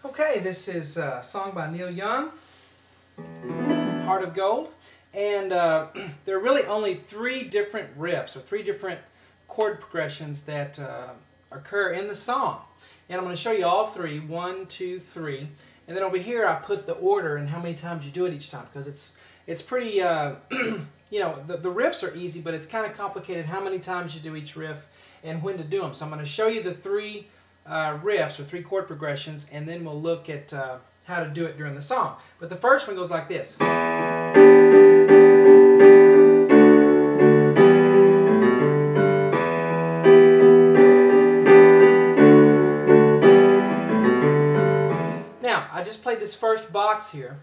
Okay, this is a song by Neil Young, Heart of Gold, and there are really only three different riffs or three different chord progressions that occur in the song. And I'm going to show you all three, 1, 2, 3, and then over here I put the order and how many times you do it each time, because it's pretty, you know, the riffs are easy, but it's kind of complicated how many times you do each riff and when to do them. So I'm going to show you the three riffs or three chord progressions, and then we'll look at how to do it during the song. But the first one goes like this. Now, I just played this first box here,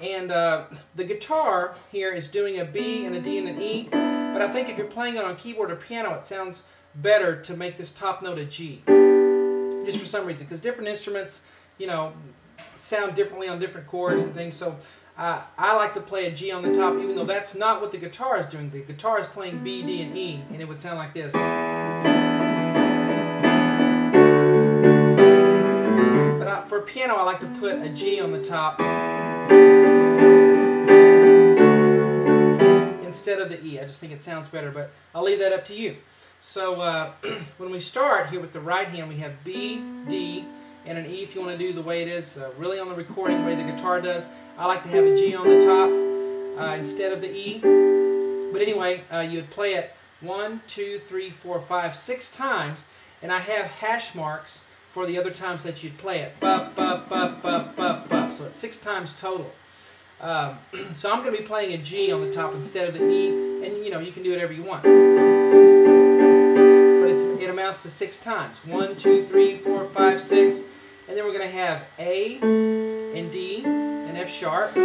and the guitar here is doing a B and a D and an E, but I think if you're playing it on keyboard or piano, it sounds better to make this top note a G. Just for some reason, because different instruments, you know, sound differently on different chords and things. So I like to play a G on the top, even though that's not what the guitar is doing. The guitar is playing B, D, and E, and it would sound like this. But for piano, I like to put a G on the top instead of the E. I just think it sounds better, but I'll leave that up to you. So when we start here with the right hand, we have B, D, and an E if you want to do the way it is, really on the recording, the way the guitar does. I like to have a G on the top instead of the E. But anyway, you would play it 1, 2, 3, 4, 5, 6 times, and I have hash marks for the other times that you'd play it. Bup, bup, bup, bup, bup, bup. So it's 6 times total. So I'm going to be playing a G on the top instead of the E, and you know, you can do whatever you want. It amounts to 6 times. 1, 2, 3, 4, 5, 6. And then we're going to have A and D and F sharp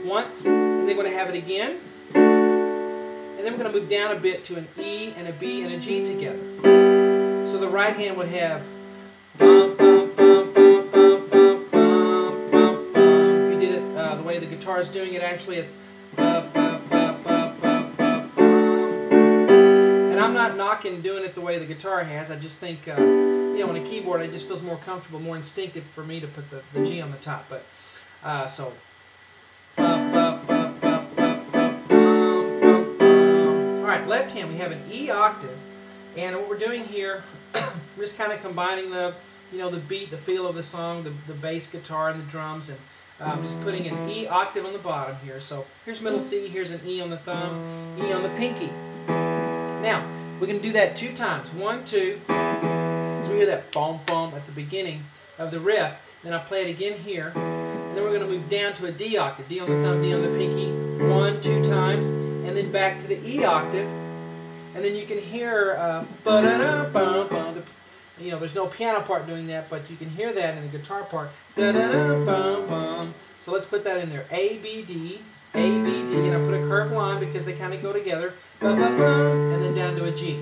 once. And then we're going to have it again. And then we're going to move down a bit to an E and a B and a G together. So the right hand would have bum, bum, bum, bum, bum, bum, bum, bum, bum. If you did it the way the guitar is doing it, actually it's ba, ba, ba, ba, ba, ba, bum. And I'm not knocking doing it the way the guitar has. I just think, you know, on a keyboard, it just feels more comfortable, more instinctive for me to put the G on the top. But so, ba, ba, ba, ba, ba, ba, bum, bum, bum. All right, left hand, we have an E octave, and what we're doing here, we're just kind of combining the, you know, the beat, the feel of the song, the bass guitar and the drums, and just putting an E octave on the bottom here. So here's middle C, here's an E on the thumb, E on the pinky. Now, we're going to do that 2 times. 1, 2. So we hear that boom, boom at the beginning of the riff. Then I play it again here. And then we're going to move down to a D octave. D on the thumb, D on the pinky. 1, 2 times. And then back to the E octave. And then you can hear ba-da-da-bum-bum. You know, there's no piano part doing that, but you can hear that in the guitar part. Da-da-da-bum-bum. So let's put that in there. A, B, D. A, B, D, and I put a curved line because they kind of go together, ba, ba, ba, and then down to a G.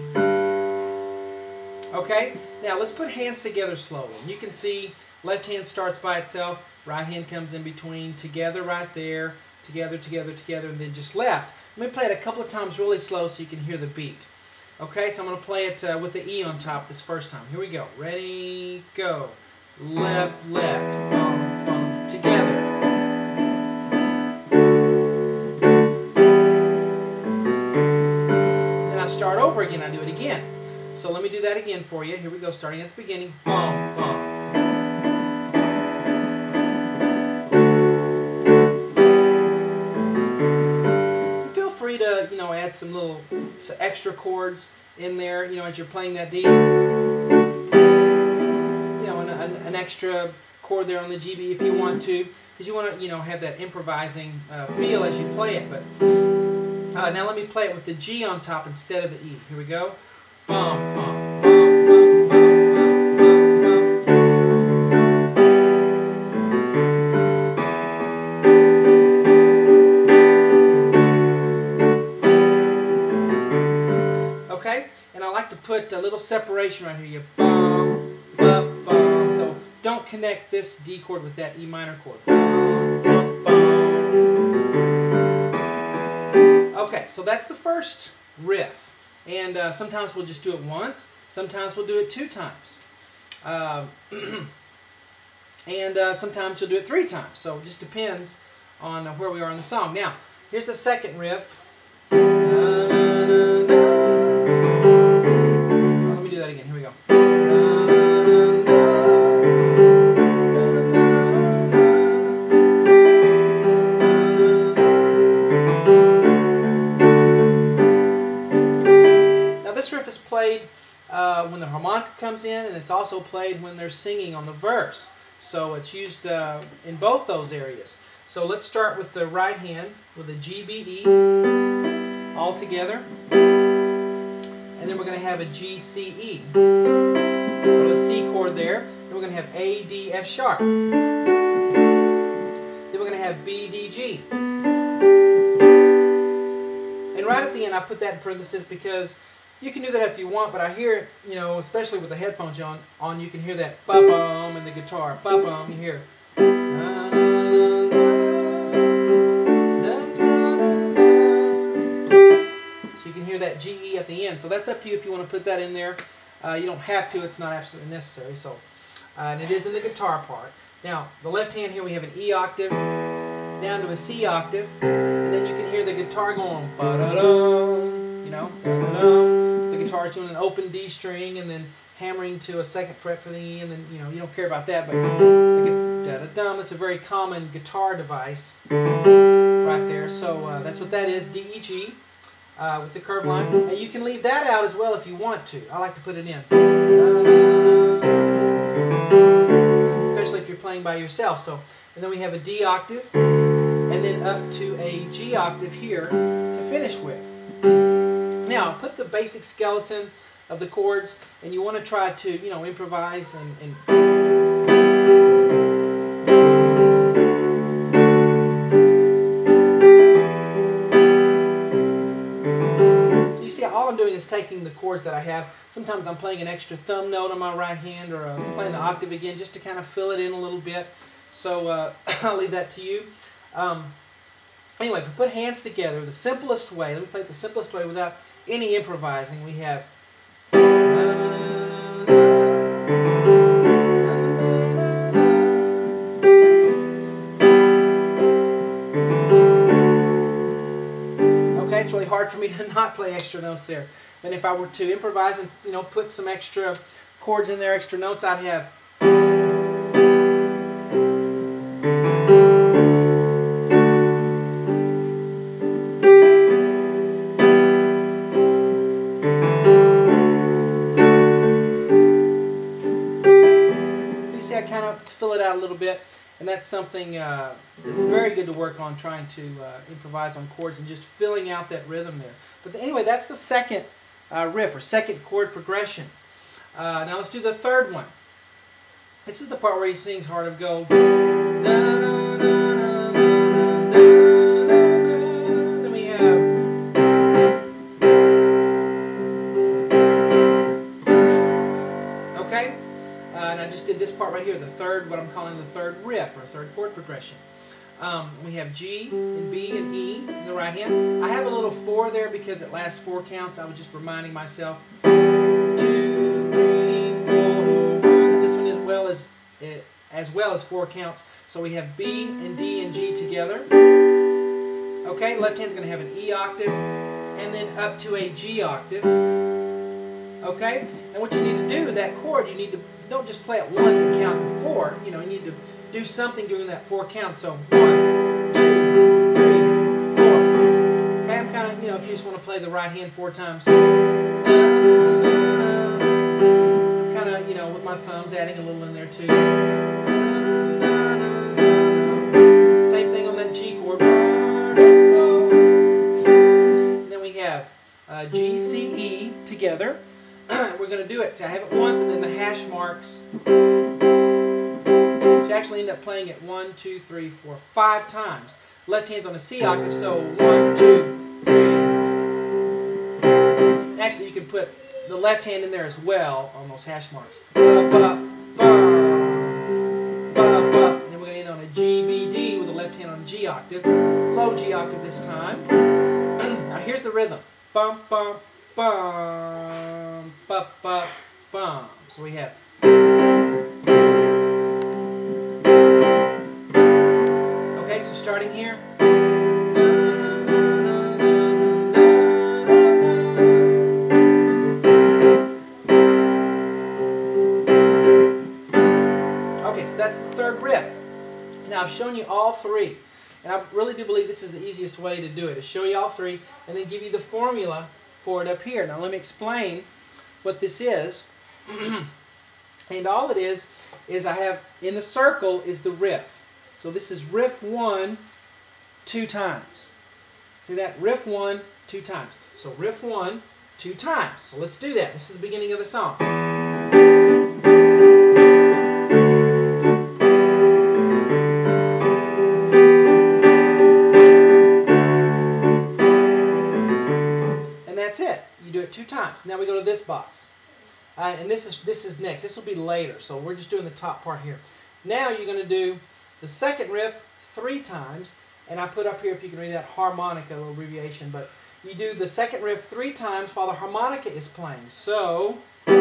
Okay, now let's put hands together slowly. And you can see left hand starts by itself, right hand comes in between, together right there, together, together, together, and then just left. Let me play it a couple of times really slow so you can hear the beat. Okay, so I'm going to play it with the E on top this first time. Here we go. Ready, go. Left, left, bum, bum, together. Start over again, I do it again. So let me do that again for you. Here we go, starting at the beginning. Bum, bum. Feel free to, you know, add some extra chords in there, you know, as you're playing that D. You know, an extra chord there on the GB if you want to, because you want to, you know, have that improvising feel as you play it. But now let me play it with the G on top instead of the E. Here we go. Bum, bum, bum, bum, bum, bum, bum. Okay, and I like to put a little separation right here. You bum, bum, bum. So don't connect this D chord with that E minor chord. Bum, bum, bum. Okay, so that's the first riff, and sometimes we'll just do it once, sometimes we'll do it 2 times. And sometimes you'll do it 3 times. So it just depends on where we are in the song. Now, here's the second riff. Let me do that again. Here we go. Now this riff is played when the harmonica comes in, and it's also played when they're singing on the verse. So it's used in both those areas. So let's start with the right hand with a G, B, E all together. And then we're going to have a G, C, E. Put a C chord there. Then we're going to have A, D, F sharp. Then we're going to have B, D, G. And right at the end I put that in parentheses because you can do that if you want, but I hear it, you know, especially with the headphones on, you can hear that ba-bum in the guitar. Ba-bum, you hear. So you can hear that G-E at the end. So that's up to you if you want to put that in there. You don't have to, it's not absolutely necessary. So, and it is in the guitar part. Now, the left hand here we have an E octave down to a C octave, and then you can hear the guitar going ba-da-dum, you know, da-da-dum. The guitar is doing an open D string and then hammering to a 2nd fret for the E, and then, you know, you don't care about that, but da-da-dum, it's a very common guitar device right there. So that's what that is, D, E, G with the curved line. And you can leave that out as well if you want to. I like to put it in. Especially if you're playing by yourself. So, and then we have a D octave, and then up to a G octave here to finish with. Now, put the basic skeleton of the chords, and you want to try to, you know, improvise and so you see, all I'm doing is taking the chords that I have. Sometimes I'm playing an extra thumb note on my right hand, or playing the octave again just to kind of fill it in a little bit. So I'll leave that to you. Anyway, if we put hands together, the simplest way, let me play it the simplest way without any improvising, we have. Okay, it's really hard for me to not play extra notes there. And if I were to improvise and, you know, put some extra chords in there, extra notes, I'd have. Fill it out a little bit, and that's something that's very good to work on, trying to improvise on chords and just filling out that rhythm there. But anyway, that's the second riff, or second chord progression. Now let's do the third one. This is the part where he sings Heart of Gold. Then we have. Okay? And I just did this part right here, the third, what I'm calling the third riff, or third chord progression. We have G and B and E in the right hand. I have a little 4 there because it lasts 4 counts. I was just reminding myself. 2, 3, 4, 1. And this one as well as 4 counts. So we have B and D and G together. Okay, left hand's going to have an E octave, and then up to a G octave. Okay, and what you need to do, that chord, you need to, don't just play it once and count to 4. You know, you need to do something during that 4 count. So 1, 2, 3, 4. Okay, I'm kind of, you know, if you just want to play the right hand 4 times. I'm kind of, you know, with my thumbs adding a little in there too. Same thing on that G chord. And then we have G, C, E together. We're going to do it. So I have it once, and then the hash marks. So you actually end up playing it 1, 2, 3, 4, 5 times. Left hand's on a C octave, so 1, 2, 3. Actually, you can put the left hand in there as well on those hash marks. Ba, ba, ba, ba, ba. And then we're going to end on a G, B, D with the left hand on a G octave. Low G octave this time. Now here's the rhythm. Bum, bum, bum, bum, bum, bum. So we have. starting here. Okay, so that's the third riff. Now I've shown you all three, and I really do believe this is the easiest way to do it, to show you all three and then give you the formula for it up here. Now let me explain what this is. And all it is I have in the circle is the riff. So this is riff 1 2 times. See that? Riff 1 2 times. So riff 1 2 times. So let's do that. This is the beginning of the song. And that's it. You do it 2 times. Now we go to this box. And this is next. This will be later, so we're just doing the top part here. Now you're going to do the second riff 3 times, and I put up here, if you can read that, harmonica, a little abbreviation, but you do the second riff 3 times while the harmonica is playing. So on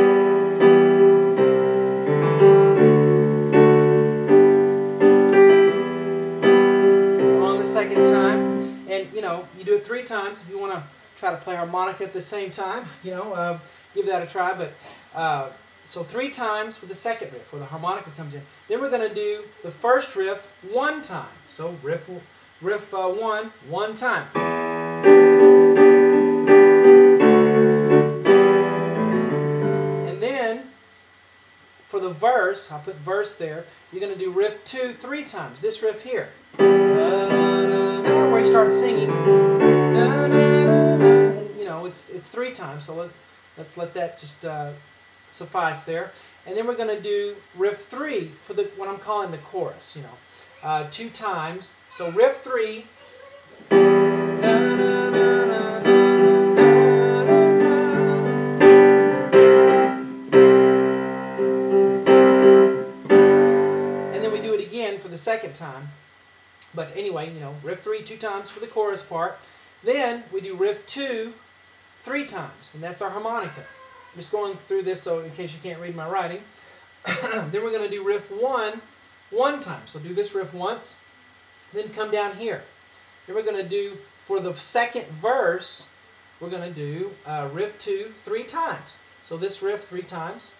the second time, and you know, you do it 3 times if you want to try to play harmonica at the same time, you know, give that a try. But so 3 times with the second riff where the harmonica comes in. Then we're going to do the first riff 1 time. So riff 1 1 time. And then for the verse, I'll put verse there, you're going to do riff 2 3 times. This riff here. Where you start singing. And, you know, it's 3 times, so let's let that just suffice there. And then we're going to do riff 3 for the what I'm calling the chorus, you know, 2 times. So riff 3. And then we do it again for the second time. But anyway, you know, riff 3 2 times for the chorus part. Then we do riff 2 3 times, and that's our harmonica. I'm just going through this so in case you can't read my writing. Then we're going to do riff 1 1 time. So do this riff once, then come down here. Then we're going to do, for the second verse, we're going to do riff 2 3 times. So this riff 3 times.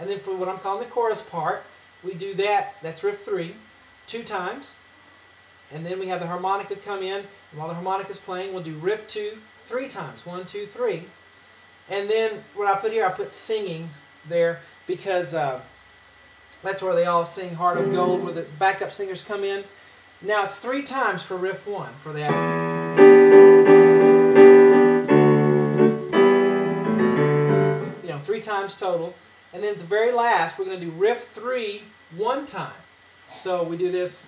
And then for what I'm calling the chorus part, we do that's riff 3 2 times. And then we have the harmonica come in, and while the harmonica is playing, we'll do riff 2 3 times. 1 2 3. And then what I put here, I put singing there because that's where they all sing Heart of Gold, where the backup singers come in. Now it's 3 times for riff 1 for that. You know, 3 times total. And then at the very last, we're going to do riff 3 1 time. So we do this.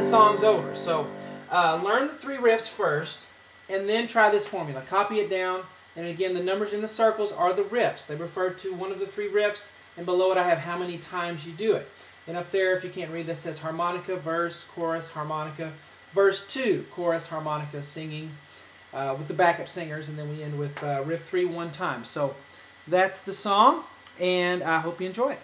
Song's over. So learn the 3 riffs first and then try this formula. Copy it down, and again the numbers in the circles are the riffs. They refer to one of the 3 riffs, and below it I have how many times you do it. And up there, if you can't read this, says harmonica, verse, chorus, harmonica, verse 2, chorus, harmonica, singing with the backup singers, and then we end with riff 3 1 time. So that's the song, and I hope you enjoy it.